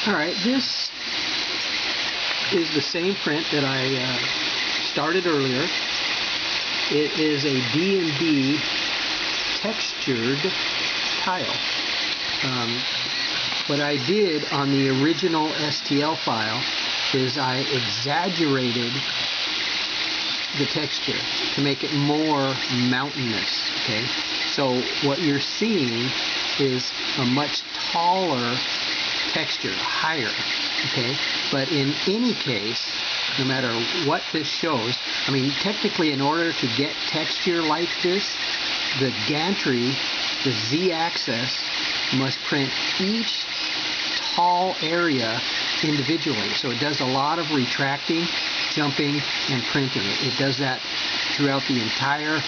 Alright, this is the same print that I started earlier. It is a D&D textured tile. What I did on the original STL file is I exaggerated the texture to make it more mountainous. Okay, so what you're seeing is a much taller texture, higher. Okay, but in any case, no matter what this shows, I mean, technically, in order to get texture like this, the gantry, the Z-axis, must print each tall area individually. So it does a lot of retracting, jumping, and printing. It does that throughout the entire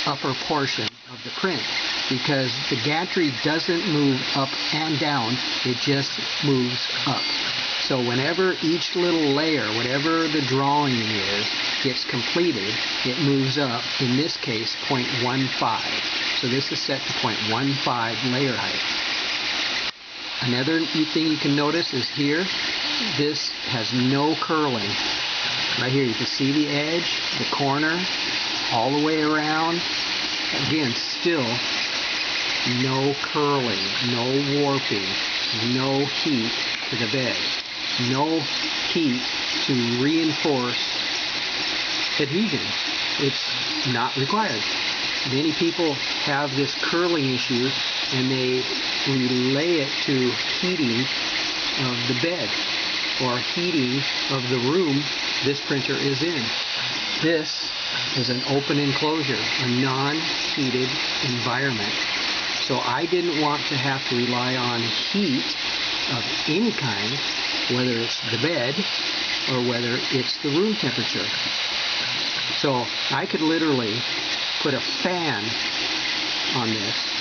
upper portion of the print, because the gantry doesn't move up and down, it just moves up. So whenever each little layer, whatever the drawing is, gets completed, it moves up, in this case, 0.15. So this is set to 0.15 layer height. Another thing you can notice is here, this has no curling. Right here you can see the edge, the corner, all the way around. Again, still no curling, no warping, no heat to the bed, no heat to reinforce adhesion. It's not required. Many people have this curling issue and they relay it to heating of the bed or heating of the room this printer is in. This is an open enclosure, a non-heated environment. So I didn't want to have to rely on heat of any kind, whether it's the bed or whether it's the room temperature. So I could literally put a fan on this,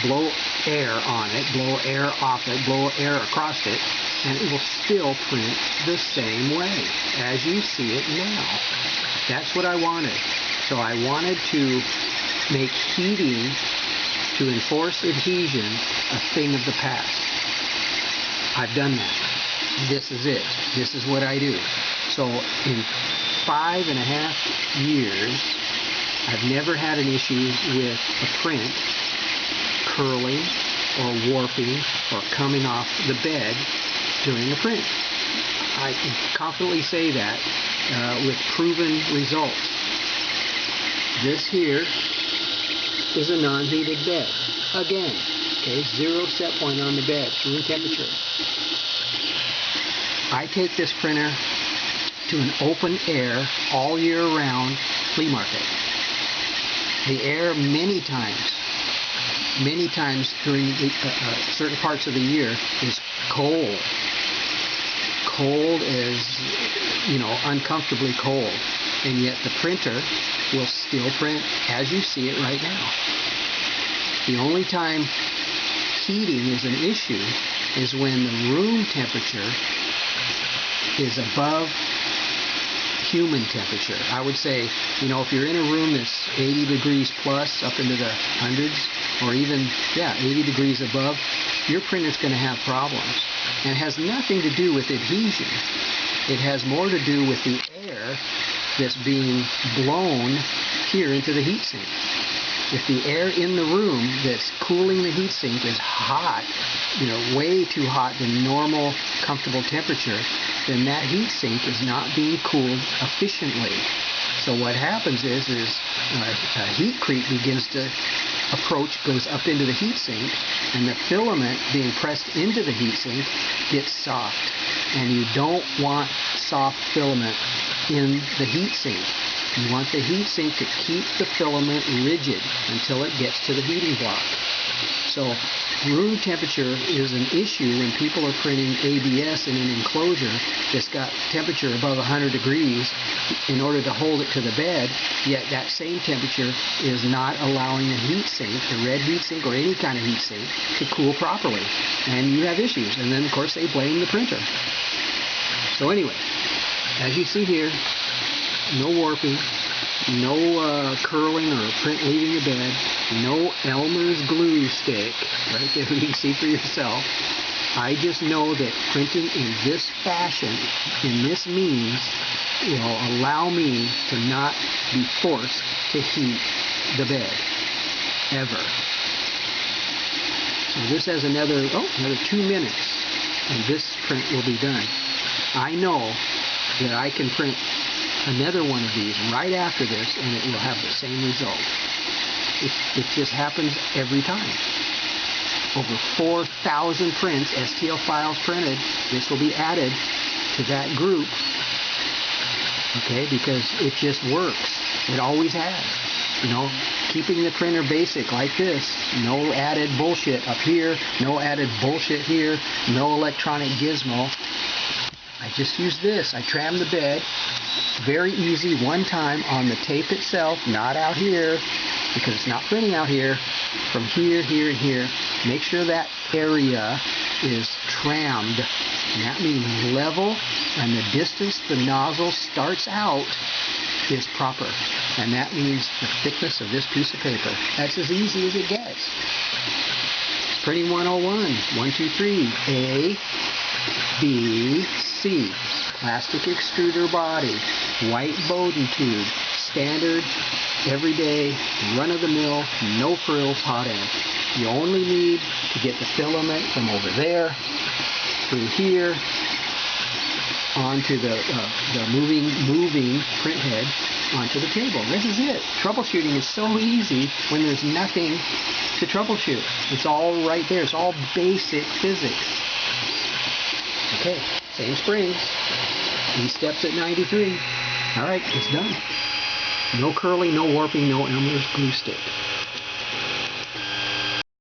blow air on it, blow air off it, blow air across it, and it will still print the same way as you see it now. That's what I wanted. So I wanted to make heating to enforce adhesion a thing of the past. I've done that. This is it. This is what I do. So in 5.5 years, I've never had an issue with a print curling or warping or coming off the bed during the print. I can confidently say that with proven results. This here is a non-heated bed. Again, okay, zero set point on the bed, room temperature. I take this printer to an open air, all year round flea market. The air many times during the, certain parts of the year is cold. Cold is, you know, uncomfortably cold. And yet the printer will still print as you see it right now. The only time heating is an issue is when the room temperature is above human temperature. I would say, you know, if you're in a room that's 80 degrees plus, up into the hundreds, or even, 80 degrees above, your printer's going to have problems. And it has nothing to do with adhesion. It has more to do with the air that's being blown here into the heatsink. If the air in the room that's cooling the heatsink is hot, you know, way too hot than normal comfortable temperature, then that heatsink is not being cooled efficiently. So what happens is a heat creep begins to approach, goes up into the heatsink, and the filament being pressed into the heatsink gets soft. And you don't want soft filament in the heatsink. You want the heatsink to keep the filament rigid until it gets to the heating block. So room temperature is an issue when people are printing ABS in an enclosure that's got temperature above 100 degrees in order to hold it to the bed, yet that same temperature is not allowing the heatsink, the red heatsink or any kind of heatsink, to cool properly. And you have issues. And then, of course, they blame the printer. So anyway, as you see here, no warping, no curling or print leaving the bed, no Elmer's glue stick, right there you can see for yourself. I just know that printing in this fashion, in this means, will allow me to not be forced to heat the bed, ever. So this has another 2 minutes, and this print will be done. I know that I can print another one of these right after this, and it will have the same result. It just happens every time. Over 4,000 prints, STL files printed. This will be added to that group, okay, because it just works. It always has. You know, keeping the printer basic like this, no added bullshit up here, no added bullshit here, no electronic gizmo. I just use this. I tram the bed, very easy, one time on the tape itself, not out here, because it's not printing out here, from here, here, and here. Make sure that area is trammed, and that means level, and the distance the nozzle starts out is proper, and that means the thickness of this piece of paper. That's as easy as it gets. Printing 101, 1, 2, 3, A, B, C. Plastic extruder body, white Bowden tube, standard, everyday, run-of-the-mill, no frills, hot end. You only need to get the filament from over there, through here, onto the moving print head, onto the table. This is it. Troubleshooting is so easy when there's nothing to troubleshoot. It's all right there. It's all basic physics. Okay, same springs. These steps at 93. All right, it's done. No curling, no warping, no Elmer's glue stick.